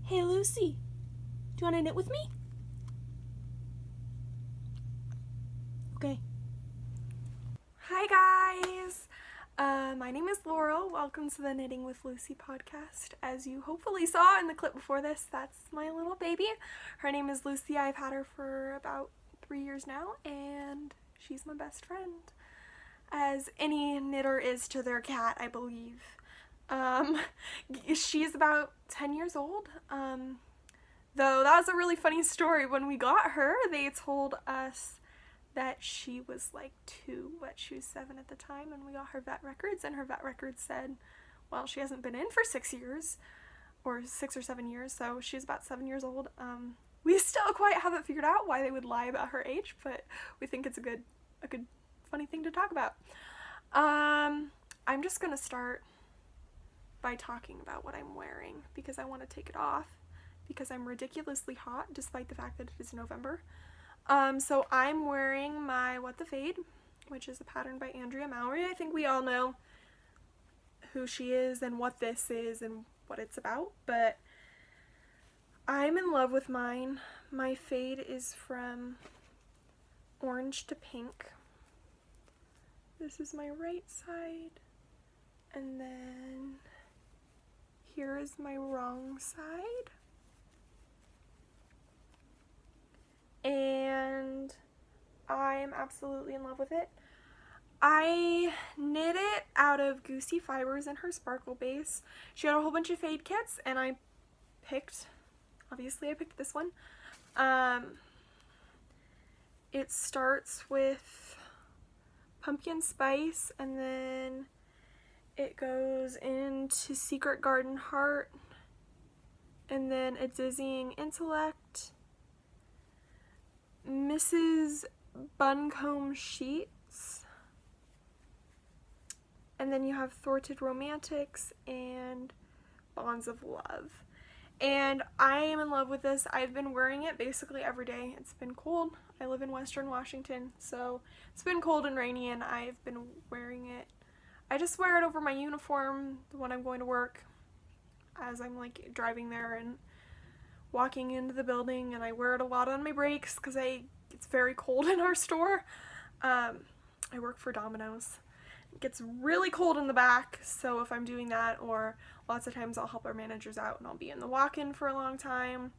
Hey Lucy, do you want to knit with me? Okay. Hi guys! My name is Laurel. Welcome to the Knitting with Lucy podcast. As you hopefully saw in the clip before this, that's my little baby. Her name is Lucy. I've had her for about 3 years now, and she's my best friend. As any knitter is to their cat, I believe. She's about 10 years old. Though that was a really funny story. When we got her, they told us that she was like 2, but she was 7 at the time, and we got her vet records, and her vet records said, well, she hasn't been in for 6 years, or 6 or 7 years, so she's about 7 years old. We still quite haven't figured out why they would lie about her age, but we think it's a good funny thing to talk about. I'm just gonna start by talking about what I'm wearing, because I want to take it off, because I'm ridiculously hot, despite the fact that it is November. So I'm wearing my What the Fade, which is a pattern by Andrea Mowry. I think we all know who she is and what this is and what it's about, but I'm in love with mine. My fade is from Orange to Pink. This is my right side, and then here is my wrong side. And I'm absolutely in love with it. I knit it out of Goosey Fibers and her Sparkle Base. She had a whole bunch of fade kits, and I picked this one. It starts with Pumpkin Spice, and then it goes into Secret Garden Heart, and then A Dizzying Intellect, Mrs. Buncombe Sheets, and then you have Thwarted Romantics and Bonds of Love. And I am in love with this. I've been wearing it basically every day. It's been cold. I live in Western Washington, so it's been cold and rainy, and I've been wearing it. I just wear it over my uniform when I'm going to work, as I'm like driving there and walking into the building, and I wear it a lot on my breaks because it's very cold in our store. I work for Domino's. It gets really cold in the back, so if I'm doing that, or lots of times I'll help our managers out and I'll be in the walk-in for a long time.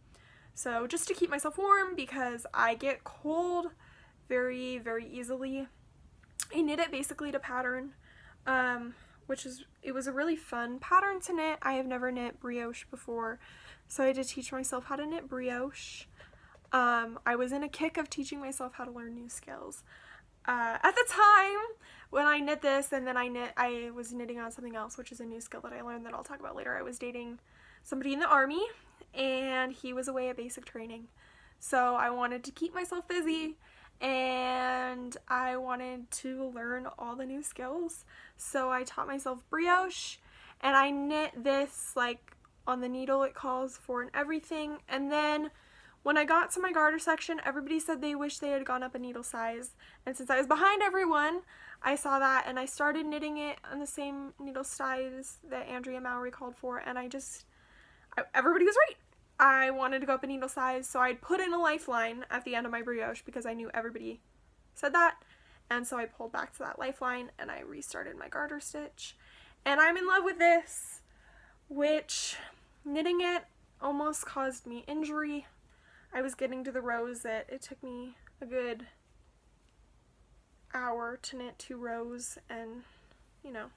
So just to keep myself warm, because I get cold very, very easily. I knit it basically to pattern, it was a really fun pattern to knit. I have never knit brioche before, so I had to teach myself how to knit brioche. I was in a kick of teaching myself how to learn new skills. At the time when I knit this, and then I was knitting on something else, which is a new skill that I learned that I'll talk about later. I was dating somebody in the Army, and he was away at basic training. So I wanted to keep myself busy, and I wanted to learn all the new skills. So I taught myself brioche, and I knit this like on the needle it calls for and everything. And then when I got to my garter section, everybody said they wished they had gone up a needle size. And since I was behind everyone, I saw that, and I started knitting it on the same needle size that Andrea Mowry called for, and everybody was right. I wanted to go up a needle size, so I'd put in a lifeline at the end of my brioche because I knew everybody said that. And so I pulled back to that lifeline, and I restarted my garter stitch. And I'm in love with this, which knitting it almost caused me injury. I was getting to the rows that it took me a good hour to knit 2 rows, and you know,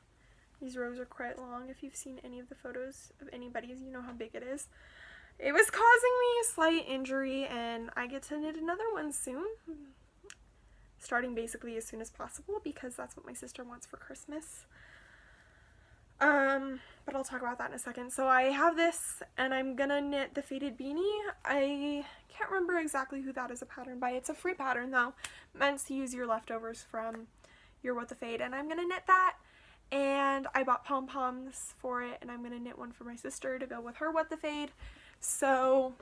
these rows are quite long. If you've seen any of the photos of anybody's, you know how big it is. It was causing me a slight injury, and I get to knit another one soon, starting basically as soon as possible, because that's what my sister wants for Christmas. But I'll talk about that in a second. So I have this, and I'm gonna knit the Faded Beanie. I can't remember exactly who that is a pattern by. It's a free pattern though, meant to use your leftovers from your What the Fade, and I'm gonna knit that. And I bought pom-poms for it, and I'm gonna knit one for my sister to go with her What the Fade. So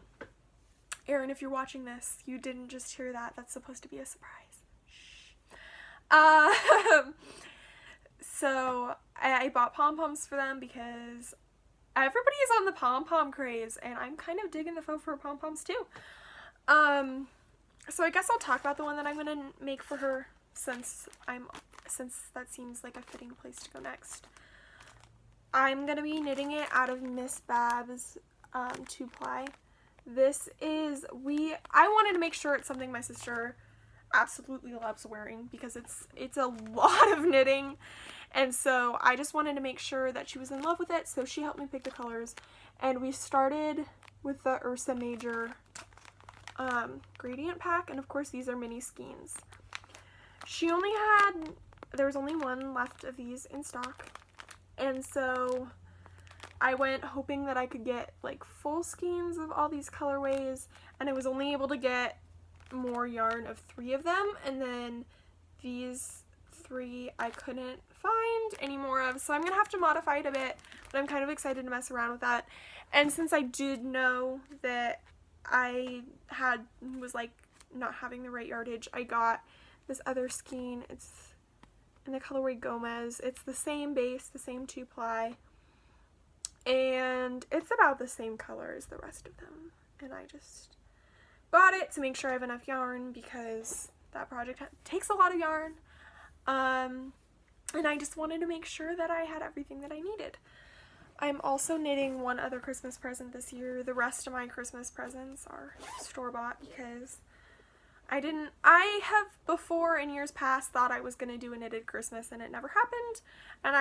Erin, if you're watching this, you didn't just hear that. That's supposed to be a surprise. Shh. So I bought pom-poms for them because everybody's on the pom-pom craze, and I'm kind of digging the faux fur pom-poms too. So I guess I'll talk about the one that I'm gonna make for her since that seems like a fitting place to go next. I'm gonna be knitting it out of Miss Babs 2-ply. This is, I wanted to make sure it's something my sister absolutely loves wearing because it's a lot of knitting, and so I just wanted to make sure that she was in love with it, so she helped me pick the colors, and we started with the Ursa Major gradient pack, and of course these are mini skeins. There was only one left of these in stock, and so I went hoping that I could get like full skeins of all these colorways, and I was only able to get more yarn of 3 of them, and then these 3 I couldn't find any more of, so I'm gonna have to modify it a bit, but I'm kind of excited to mess around with that. And since I did know that I was like not having the right yardage, I got this other skein. It's in the colorway Gomez. It's the same base, the same 2-ply, and it's about the same color as the rest of them, and I just bought it to make sure I have enough yarn because that project takes a lot of yarn, and I just wanted to make sure that I had everything that I needed. I'm also knitting one other Christmas present this year. The rest of my Christmas presents are store-bought because I have before in years past thought I was going to do a knitted Christmas and it never happened, and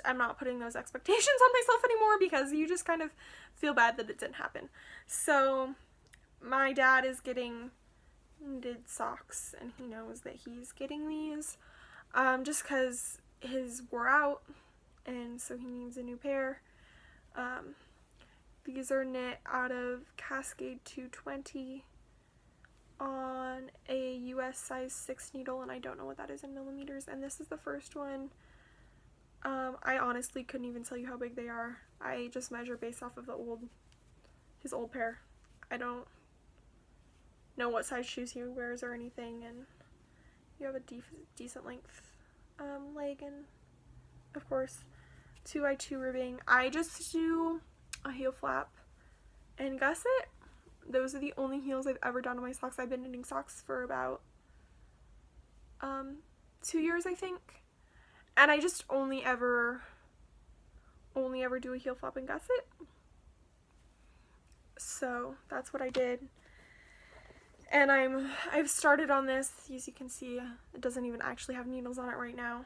I'm not putting those expectations on myself anymore because you just kind of feel bad that it didn't happen. So my dad is getting knitted socks, and he knows that he's getting these just because his wore out, and so he needs a new pair. These are knit out of Cascade 220 on a US size 6 needle, and I don't know what that is in millimeters, and this is the first one. I honestly couldn't even tell you how big they are. I just measure based off of his old pair. I don't know what size shoes he wears or anything, and you have a decent length leg, and of course 2x2 ribbing. I just do a heel flap and gusset. Those are the only heels I've ever done on my socks. I've been knitting socks for about 2 years, I think, and I just only ever do a heel flap and gusset. So that's what I did, and I've started on this. As you can see, it doesn't even actually have needles on it right now,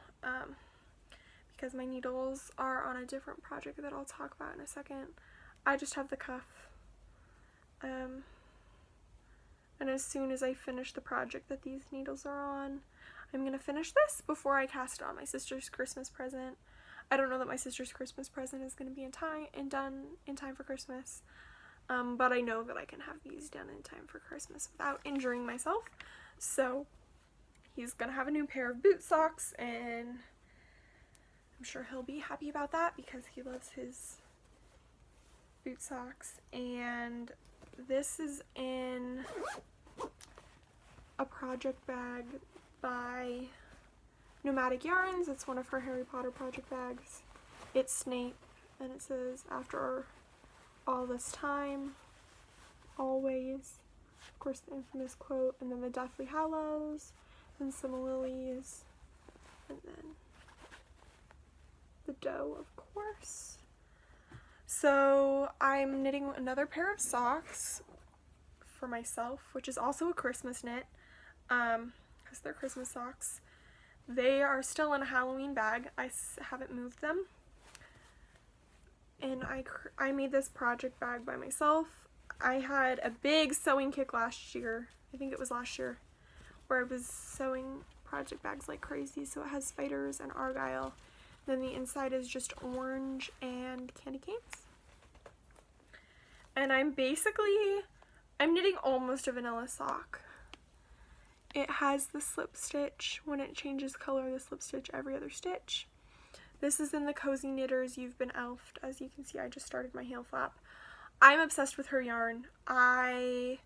because my needles are on a different project that I'll talk about in a second. I just have the cuff, and as soon as I finish the project that these needles are on, I'm gonna finish this before I cast it on my sister's Christmas present. I don't know that my sister's Christmas present is gonna be done in time for Christmas, but I know that I can have these done in time for Christmas without injuring myself. So he's gonna have a new pair of boot socks, and I'm sure he'll be happy about that because he loves his boot socks. And this is in a project bag by Nomadic Yarns. It's one of her Harry Potter project bags. It's Snape, and it says, "After all this time, always." Of course, the infamous quote, and then the Deathly Hallows, and some lilies, and then the doe, of course. So I'm knitting another pair of socks for myself, which is also a Christmas knit, because they're Christmas socks. They are still in a Halloween bag. I haven't moved them, and I made this project bag by myself. I had a big sewing kick last year, I think it was last year, where I was sewing project bags like crazy. So it has spiders and argyle. Then the inside is just orange and candy canes. And I'm knitting almost a vanilla sock. It has the slip stitch. When it changes color, the slip stitch every other stitch. This is in the Cozy Knitters You've Been Elfed. As you can see, I just started my heel flap. I'm obsessed with her yarn. I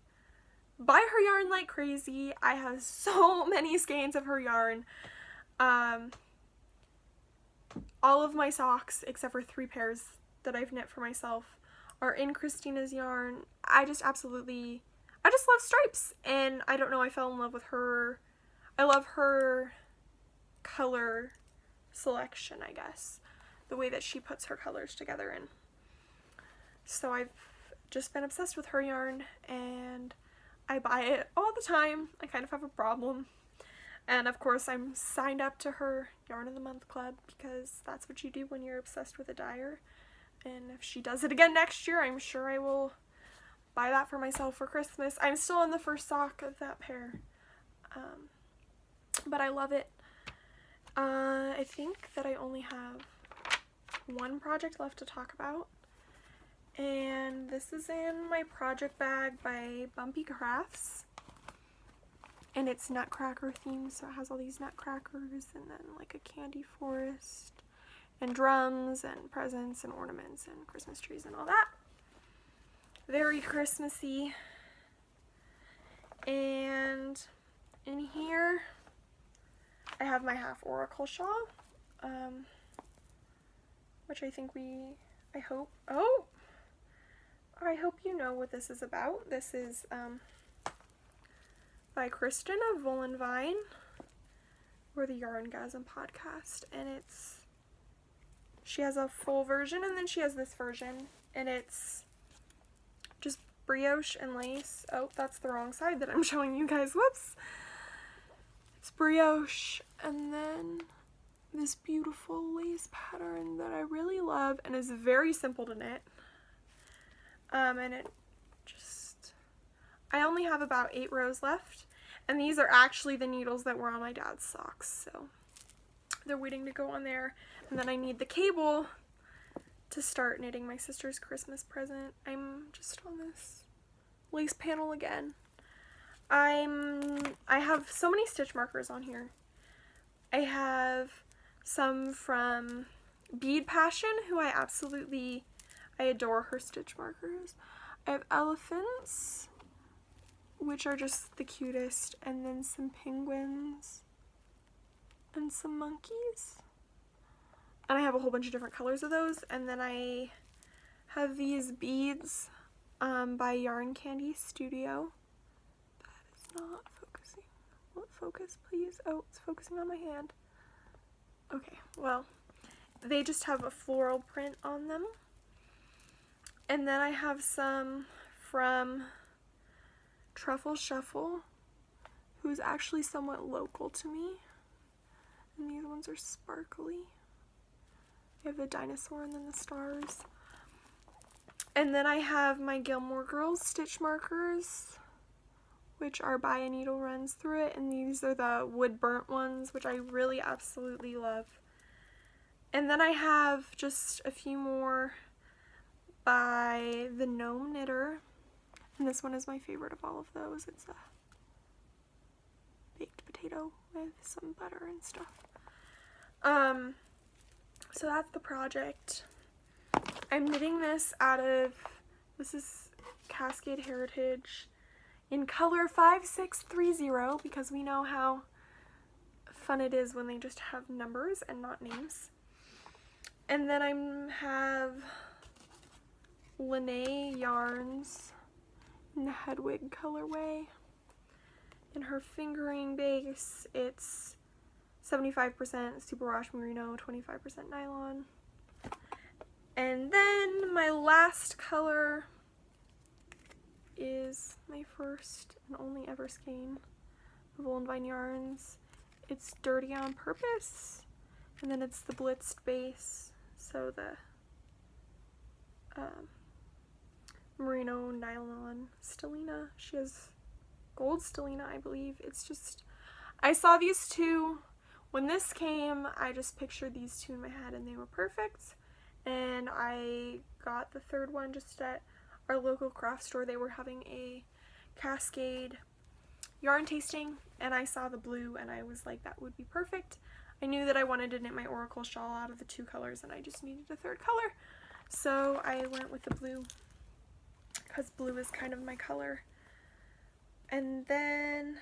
buy her yarn like crazy. I have so many skeins of her yarn. All of my socks, except for 3 pairs, that I've knit for myself are in Christina's yarn. I just love stripes, and I don't know, I fell in love with her. I love her color selection, I guess, the way that she puts her colors together in. So I've just been obsessed with her yarn, and I buy it all the time. I kind of have a problem. And of course I'm signed up to her Yarn of the Month club, because that's what you do when you're obsessed with a dyer. And if she does it again next year, I'm sure I will buy that for myself for Christmas. I'm still on the first sock of that pair. But I love it. I think that I only have one project left to talk about. And this is in my project bag by Bumpy Crafts. And it's Nutcracker themed, so it has all these nutcrackers and then like a candy forest and drums and presents and ornaments and Christmas trees and all that. Very Christmassy. And in here I have my half Oracle shawl, which I hope you know what this is about. This is by Kristen of Volenvine, or the Yarngasm podcast, and she has a full version and then she has this version, and it's just brioche and lace. Oh, that's the wrong side that I'm showing you guys, whoops. It's brioche and then this beautiful lace pattern that I really love and is very simple to knit. And I only have about 8 rows left, and these are actually the needles that were on my dad's socks, so they're waiting to go on there. And then I need the cable to start knitting my sister's Christmas present. I'm just on this lace panel again. I have so many stitch markers on here. I have some from Bead Passion, who I adore her stitch markers. I have elephants, which are just the cutest, and then some penguins and some monkeys. And I have a whole bunch of different colors of those. And then I have these beads by Yarn Candy Studio. That is not focusing. Will it focus, please? Oh, it's focusing on my hand. Okay, well, they just have a floral print on them. And then I have some from Truffle Shuffle, who's actually somewhat local to me. And these ones are sparkly. I have the dinosaur and then the stars. And then I have my Gilmore Girls stitch markers, which are by A Needle Runs Through It, and these are the wood burnt ones, which I really absolutely love. And then I have just a few more by the Gnome Knitter, and this one is my favorite of all of those. It's a baked potato with some butter and stuff. So that's the project. I'm knitting this this is Cascade Heritage in color 5630, because we know how fun it is when they just have numbers and not names. And then I have Lene Yarns in the Hedwig colorway. In her fingering base, it's 75% superwash merino, 25% nylon. And then my last color is my first and only ever skein of Volenvine Yarns. It's Dirty on Purpose, and then it's the blitzed base, so the merino nylon stellina. She has gold stellina, I believe. It's just, I saw these two when this came. I just pictured these two in my head and they were perfect, and I got the third one just at our local craft store. They were having a Cascade yarn tasting, and I saw the blue and I was like, that would be perfect. I knew that I wanted to knit my Oracle shawl out of the 2 colors, and I just needed a third color, so I went with the blue, because blue is kind of my color. And then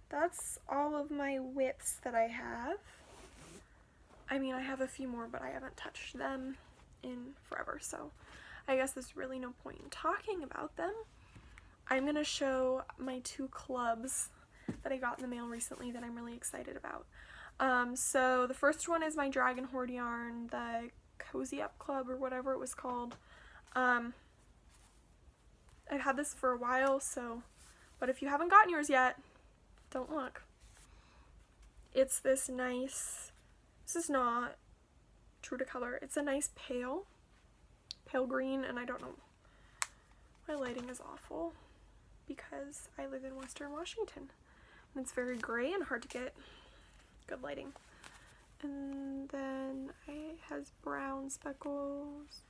that's all of my whips that I have. I mean, I have a few more, but I haven't touched them. in forever, so I guess there's really no point in talking about them. I'm gonna show my 2 clubs that I got in the mail recently that I'm really excited about. So the first one is my Dragon Hoard yarn, the Cozy Up Club or whatever it was called. I've had this for a while, but if you haven't gotten yours yet, don't look. It's this nice, this is not true to color, it's a nice pale green, and I don't know, my lighting is awful because I live in Western Washington and it's very gray and hard to get good lighting. And then it has brown speckles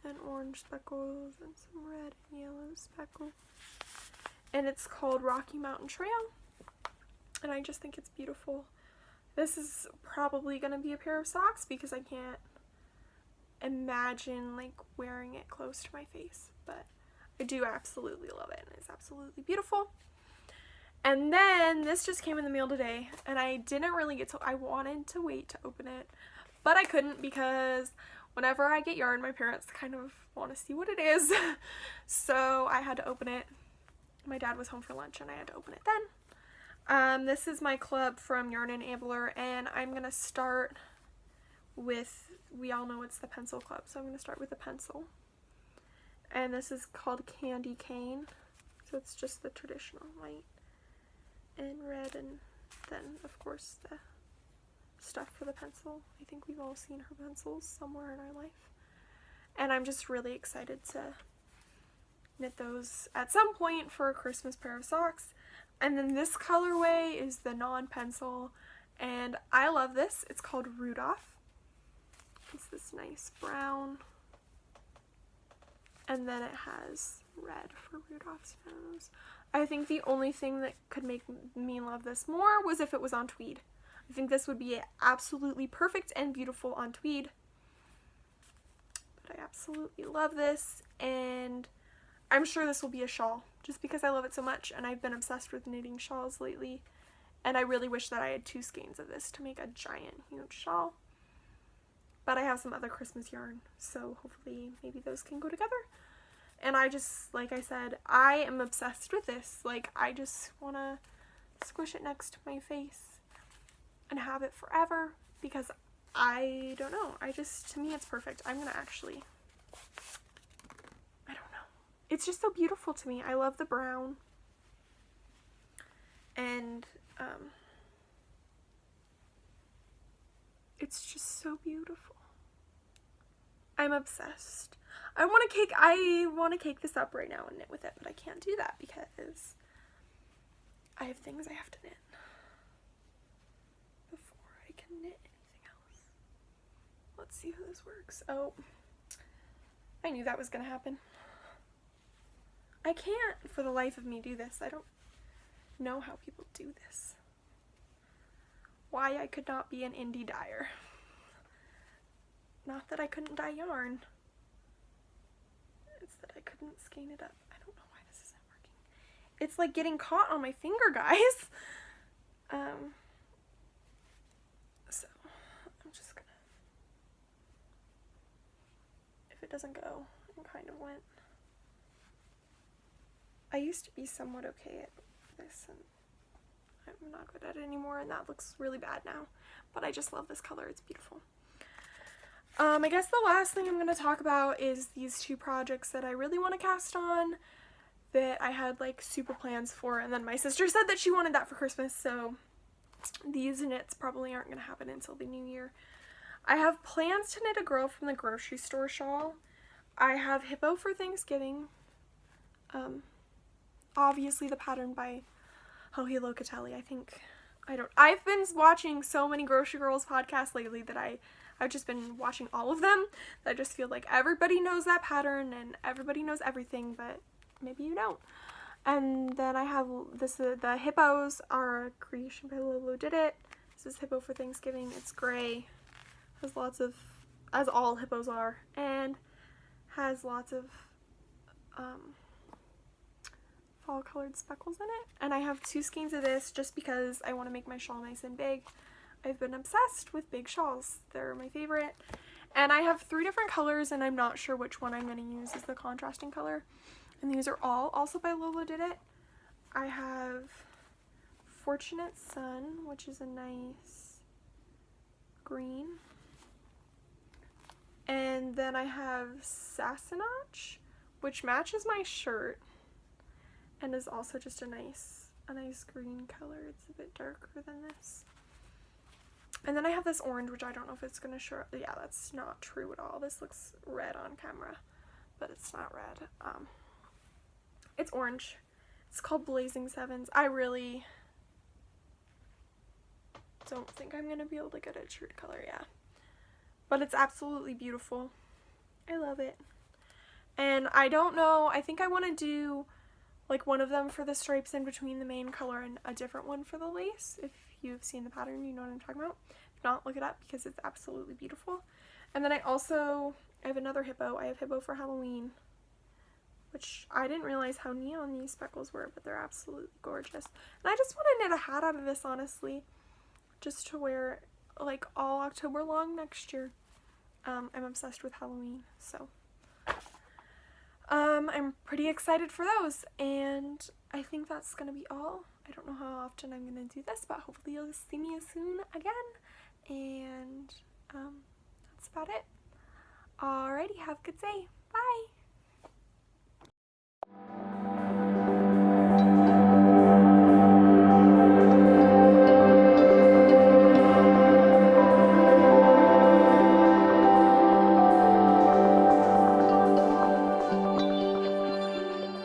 and orange speckles and some red and yellow speckles, and it's called Rocky Mountain Trail, and I just think it's beautiful. This is probably gonna be a pair of socks because I can't imagine like wearing it close to my face, but I do absolutely love it and it's absolutely beautiful. And then this just came in the mail today, and I didn't really I wanted to wait to open it, but I couldn't because whenever I get yarn, my parents kind of want to see what it is. So I had to open it. My dad was home for lunch and I had to open it then. This is my club from Yarn and Ambler, and I'm going to start with, we all know it's the pencil club, so I'm going to start with the pencil. And this is called Candy Cane, so it's just the traditional white and red, and then of course the stuff for the pencil. I think we've all seen her pencils somewhere in our life, and I'm just really excited to knit those at some point for a Christmas pair of socks. And then this colorway is the non-pencil, and I love this. It's called Rudolph. It's this nice brown, and then it has red for Rudolph's nose. I think the only thing that could make me love this more was if it was on tweed. I think this would be absolutely perfect and beautiful on tweed. But I absolutely love this, and I'm sure this will be a shawl just because I love it so much, and I've been obsessed with knitting shawls lately, and I really wish that I had 2 skeins of this to make a giant, huge shawl. But I have some other Christmas yarn, so hopefully maybe those can go together. And I just, like I said, I am obsessed with this. Like, I just want to squish it next to my face and have it forever because I don't know. To me, it's perfect. I'm going to actually, I don't know. It's just so beautiful to me. I love the brown. And, it's just so beautiful. I'm obsessed. I want to cake this up right now and knit with it, but I can't do that because I have things I have to knit before I can knit anything else. Let's see how this works. Oh, I knew that was going to happen. I can't for the life of me do this. I don't know how people do this. Why I could not be an indie dyer. Not that I couldn't dye yarn. It's that I couldn't skein it up. I don't know why this isn't working. It's like getting caught on my finger, guys. So I'm just gonna, if it doesn't go, it kind of went. I used to be somewhat okay at this, and I'm not good at it anymore, and that looks really bad now. But I just love this color. It's beautiful. I guess the last thing I'm going to talk about is these 2 projects that I really want to cast on that I had like super plans for, and then my sister said that she wanted that for Christmas, so these knits probably aren't going to happen until the new year. I have plans to knit a Girl from the Grocery Store shawl. I have Hippo for Thanksgiving. Obviously the pattern by Joji Locatelli. I've been watching so many Grocery Girls podcasts lately that I've just been watching all of them. I just feel like everybody knows that pattern and everybody knows everything, but maybe you don't. And then I have this, the hippos are a creation by Lolo Did It. This is Hippo for Thanksgiving. It's gray, has lots of, as all hippos are, and has lots of fall colored speckles in it. And I have 2 skeins of this just because I want to make my shawl nice and big. I've been obsessed with big shawls. They're my favorite. And I have 3 different colors, and I'm not sure which one I'm going to use as the contrasting color. And these are all also by Lola Did It. I have Fortunate Son, which is a nice green. And then I have Sassenach, which matches my shirt and is also just a nice green color. It's a bit darker than this. And then I have this orange, which I don't know if it's gonna show. Yeah, that's not true at all. This looks red on camera, but it's not red. It's orange. It's called Blazing Sevens. I really don't think I'm gonna be able to get a true color, yeah. But it's absolutely beautiful. I love it. And I don't know, I think I want to do like one of them for the stripes in between the main color and a different one for the lace. If you've seen the pattern, you know what I'm talking about. If not, look it up because it's absolutely beautiful. And then I have another hippo. I have hippo for Halloween, which I didn't realize how neon these speckles were, but they're absolutely gorgeous. And I just want to knit a hat out of this, honestly, just to wear like all October long next year. I'm obsessed with Halloween, so I'm pretty excited for those, and I think that's gonna be all. I don't know how often I'm gonna do this, but hopefully you'll see me soon again, and that's about it. Alrighty, have a good day. Bye!